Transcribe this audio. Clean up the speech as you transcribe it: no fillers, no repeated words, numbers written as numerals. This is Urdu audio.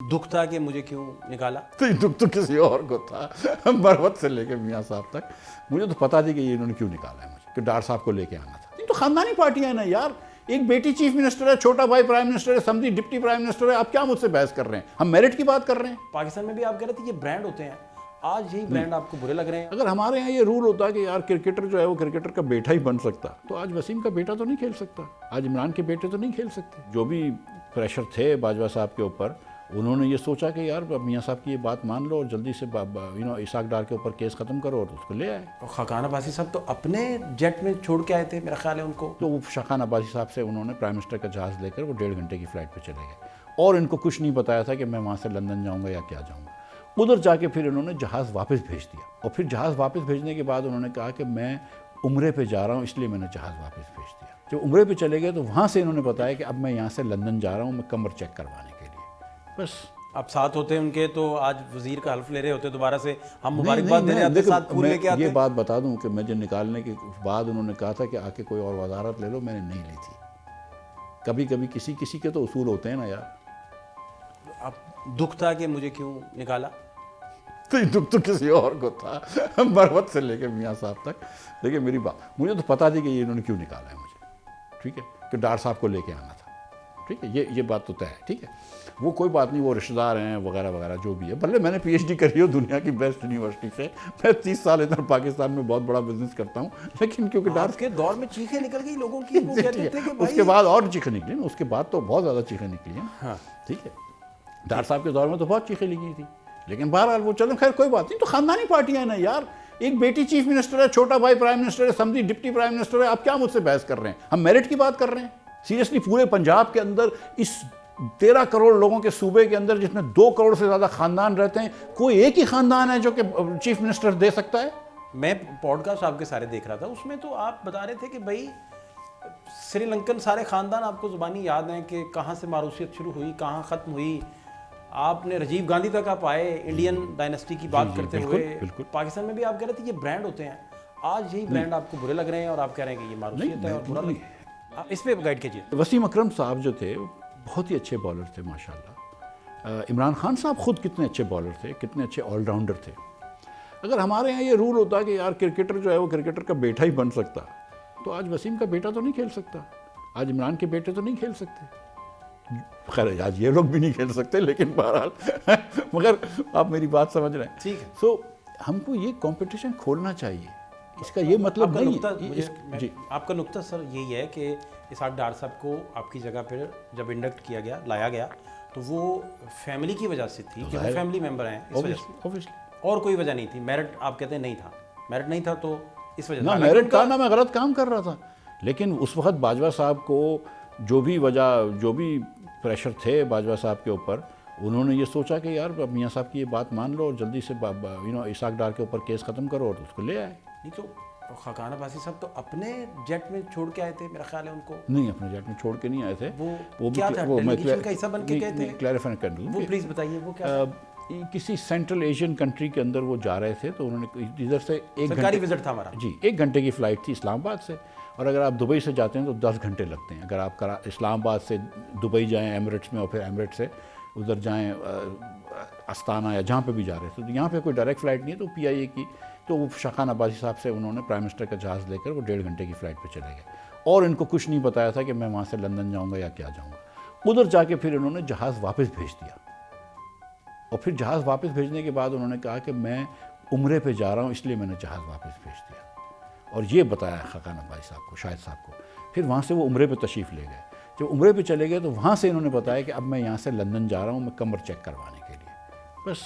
دکھ تھا کہ مجھے کیوں نکالا؟ تو دکھ تو کسی اور کو تھا، مروت سے لے کے میاں صاحب تک. مجھے تو پتا تھی کہ یہ انہوں نے کیوں نکالا ہے مجھے، کہ ڈار صاحب کو لے کے آنا تھا. یہ تو خاندانی پارٹیاں ہیں نا یار. ایک بیٹی چیف منسٹر ہے، چھوٹا بھائی پرائم منسٹر ہے، سمدھی ڈپٹی پرائم منسٹر ہے. آپ کیا مجھ سے بحث کر رہے ہیں؟ ہم میرٹ کی بات کر رہے ہیں. پاکستان میں بھی آپ کہہ رہے تھے یہ برانڈ ہوتے ہیں، آج یہی برانڈ آپ کو برے لگ رہے ہیں؟ اگر ہمارے یہاں یہ رول ہوتا کہ یار کرکٹر جو ہے وہ کرکٹر کا بیٹا ہی بن سکتا، تو آج وسیم کا بیٹا تو نہیں کھیل سکتا، آج عمران کے بیٹے تو نہیں کھیل سکتے. جو بھی پریشر تھے باجوہ صاحب کے اوپر، انہوں نے یہ سوچا کہ یار میاں صاحب کی یہ بات مان لو اور جلدی سے اسحاق ڈار کے اوپر کیس ختم کرو، اور اس کو لے آئے. اور خاقان عباسی صاحب تو اپنے جیٹ میں چھوڑ کے آئے تھے میرا خیال ہے ان کو. تو وہ خاقان عباسی صاحب سے انہوں نے پرائم منسٹر کا جہاز لے کر وہ 1.5 گھنٹے کی فلائٹ پہ چلے گئے، اور ان کو کچھ نہیں بتایا تھا کہ میں وہاں سے لندن جاؤں گا یا کیا جاؤں گا. ادھر جا کے پھر انہوں نے جہاز واپس بھیج دیا، اور پھر جہاز واپس بھیجنے کے بعد انہوں نے کہا کہ میں عمرے پہ جا رہا ہوں، اس لیے میں نے جہاز واپس بھیج دیا. جب عمرے پہ چلے گئے تو وہاں سے انہوں نے بتایا کہ اب میں یہاں سے لندن جا رہا ہوں، میں کمر چیک کروانے کے لیے. بس اب ساتھ ہوتے ان کے تو آج وزیر کا حلف لے رہے ہوتے دوبارہ سے، ہم مبارکباد دینے آتے، ساتھ پھول لے کے آتے. یہ بات بتا دوں کہ مجھے نکالنے کے بعد انہوں نے کہا تھا کہ آ کے کوئی اور وزارت لے لو، میں نے نہیں لی تھی. کبھی کبھی کسی کے تو اصول ہوتے ہیں نا یار. اب دکھ تھا کہ مجھے کیوں نکالا؟ تو دکھ تو کسی اور کو تھا، مروت سے لے کے میاں صاحب تک. دیکھیں میری بات، مجھے تو پتا تھی کہ یہ انہوں نے کیوں نکالا ہے مجھے، ٹھیک ہے، کہ ڈار صاحب کو لے کے آنا تھا. ٹھیک ہے، یہ بات تو طے ہے. ٹھیک ہے، وہ کوئی بات نہیں، وہ رشتہ دار ہیں وغیرہ وغیرہ جو بھی ہے. بھلے میں نے پی ایچ ڈی کری ہو دنیا کی بیسٹ یونیورسٹی سے، میں 30 سال ادھر پاکستان میں بہت بڑا بزنس کرتا ہوں، لیکن کیونکہ ڈار کے دور میں چیخیں نکل گئی لوگوں کی، وہ کہتے تھے کہ اس کے بعد اور چیخیں نکلی نا، اس کے بعد تو بہت زیادہ چیخیں نکلی ہیں. ہاں ٹھیک ہے، ڈار صاحب کے دور میں تو بہت چیخیں لگی تھی، لیکن بہرحال وہ چلو خیر کوئی بات نہیں. تو خاندانی پارٹیاں ہیں نا یار. ایک بیٹی چیف منسٹر ہے، چھوٹا بھائی پرائم منسٹر ہے، سمدھی ڈپٹی پرائم منسٹر ہے. آپ کیا مجھ سے بحث کر رہے ہیں؟ ہم میرٹ کی بات کر رہے ہیں. سیریسلی پورے پنجاب کے اندر اس 13 کروڑ لوگوں کے صوبے کے اندر جس میں 2 کروڑ سے زیادہ خاندان رہتے ہیں، کوئی ایک ہی خاندان ہے جو کہ چیف منسٹر دے سکتا ہے؟ میں پوڈ کاسٹ آپ کے سارے دیکھ رہا تھا، اس میں تو آپ بتا رہے تھے کہ بھائی سری لنکن سارے خاندان آپ کو زبانی یاد ہیں کہ کہاں سے معروفیت شروع ہوئی، کہاں ختم ہوئی. آپ نے رجیو گاندھی تک آپ آئے انڈین ڈائنسٹی کی بات کرتے ہوئے. پاکستان میں بھی آپ کہہ رہے تھے یہ برانڈ ہوتے ہیں، آج یہی برانڈ آپ کو برے لگ رہے ہیں اور آپ کہہ رہے ہیں کہ یہ معروفیت ہے اور برا لگ ہے. اس پہ گائیڈ کیجیے. وسیم اکرم صاحب جو تھے بہت ہی اچھے بالر تھے ماشاءاللہ. عمران خان صاحب خود کتنے اچھے بالر تھے، کتنے اچھے آل راؤنڈر تھے. اگر ہمارے یہاں یہ رول ہوتا کہ یار کرکٹر جو ہے وہ کرکٹر کا بیٹا ہی بن سکتا، تو آج وسیم کا بیٹا تو نہیں کھیل سکتا، آج عمران کے بیٹے تو نہیں کھیل سکتے. خیر آج یہ لوگ بھی نہیں کھیل سکتے، لیکن بہرحال مگر آپ میری بات سمجھ رہے ہیں. ٹھیک ہے، سو ہم کو یہ کمپٹیشن کھولنا چاہیے. اس کا یہ مطلب نہیں ہے. جی آپ کا نقطہ سر یہی ہے کہ اسحاق ڈار صاحب کو آپ کی جگہ پہ جب انڈکٹ کیا گیا، لایا گیا، تو وہ فیملی کی وجہ سے تھی کہ وہ فیملی ممبر ہیں، اس وجہ سے، اور کوئی وجہ نہیں تھی. میرٹ آپ کہتے ہیں نہیں تھا، میرٹ نہیں تھا تو اس وجہ سے. نہ میرٹ تھا، نہ میں غلط کام کر رہا تھا، لیکن اس وقت باجوہ صاحب کو جو بھی وجہ، جو بھی پریشر تھے باجوہ صاحب کے اوپر، انہوں نے یہ سوچا کہ یار میاں صاحب کی یہ بات مان لو اور جلدی سے اسحاق ڈار کے اوپر کیس ختم کرو، اور اس کو لے آئے. نہیں تو خاقان عباسی صاحب تو اپنے جیٹ میں چھوڑ کے آئے تھے میرا خیال ہے ان کو. نہیں، اپنے جیٹ میں چھوڑ کے نہیں آئے تھے. وہ کیا تھا، ڈیلیگیشن کا حصہ بن کے گئے تھے؟ کلیریفائی کر دوں، وہ پلیز بتائیے وہ کیا. کسی سینٹرل ایشین کنٹری کے اندر وہ جا رہے تھے، تو انہوں نے ادھر سے سرکاری وزٹ تھا ہمارا. جی 1 گھنٹے کی فلائٹ تھی اسلام آباد سے، اور اگر آپ دبئی سے جاتے ہیں تو 10 گھنٹے لگتے ہیں. اگر آپ اسلام آباد سے دبئی جائیں ایمریٹس میں، اور پھر ایمریٹس سے ادھر جائیں استانا یا جہاں پہ بھی جا رہے تھے، تو یہاں پہ کوئی ڈائریکٹ فلائٹ نہیں ہے. تو پی آئی اے کی، تو وہ خاقان عباسی صاحب سے انہوں نے پرائم منسٹر کا جہاز لے کر وہ 1.5 گھنٹے کی فلائٹ پہ چلے گئے، اور ان کو کچھ نہیں بتایا تھا کہ میں وہاں سے لندن جاؤں گا یا کیا جاؤں گا. ادھر جا کے پھر انہوں نے جہاز واپس بھیج دیا، اور پھر جہاز واپس بھیجنے کے بعد انہوں نے کہا کہ میں عمرے پہ جا رہا ہوں، اس لیے میں نے جہاز واپس بھیج دیا، اور یہ بتایا خاقان عباسی صاحب کو، شاہد صاحب کو. پھر وہاں سے وہ عمرے پہ تشریف لے گئے. جب عمرے پہ چلے گئے تو وہاں سے انہوں نے بتایا کہ اب میں یہاں سے لندن جا رہا ہوں، میں کمر چیک کروانے کے لیے. بس